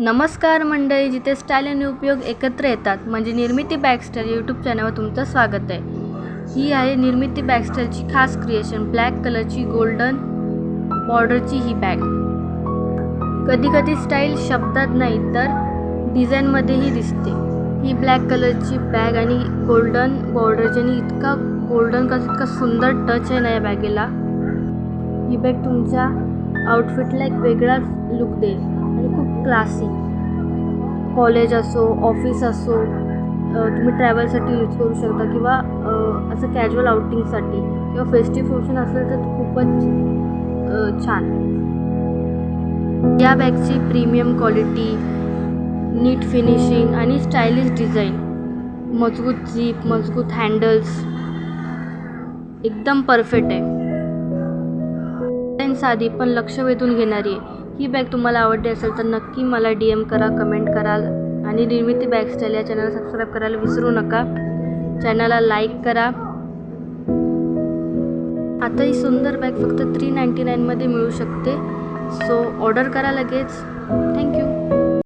नमस्कार मंडळी, जिथे स्टाईल आणि उपयोग एकत्र येतात म्हणजे निर्मिती बॅगस्टाईल यूट्यूब चॅनलवर तुमचं स्वागत आहे. ही आहे निर्मिती बॅगस्टाईलची खास क्रिएशन. ब्लॅक कलरची गोल्डन बॉर्डरची ही बॅग. कधी कधी स्टाईल शब्दात नाही तर डिझाईनमध्येही दिसते. ही ब्लॅक कलरची बॅग आणि गोल्डन बॉर्डरची इतका गोल्डन कलर इतका सुंदर टच आहे ना या बॅगेला. ही बॅग तुमच्या आउटफिटला एक वेगळाच लुक देईल आणि खूप क्लासी. कॉलेज असो, ऑफिस असो, तुम्ही ट्रॅव्हलसाठी यूज करू शकता किंवा असं कॅज्युअल आउटिंगसाठी किंवा फेस्टिव्ह फंक्शन असेल तर खूपच छान. या बॅगची प्रीमियम क्वालिटी, नीट फिनिशिंग आणि स्टायलिश डिझाईन, मजबूत झीप, मजबूत हँडल्स एकदम परफेक्ट आहे. साधी पण लक्ष वेधून घेणारी आहे. ही बॅग तुम्हाला आवडली असेल तर नक्की मला DM करा, कमेंट कराल आणि निर्मिती बॅगस्टाईल या चॅनलला सबस्क्राईब करायला विसरू नका. चॅनलला लाईक करा. आता ही सुंदर बॅग फक्त 399 मध्ये मिळू शकते. सो ऑर्डर करा लगेच. थँक्यू.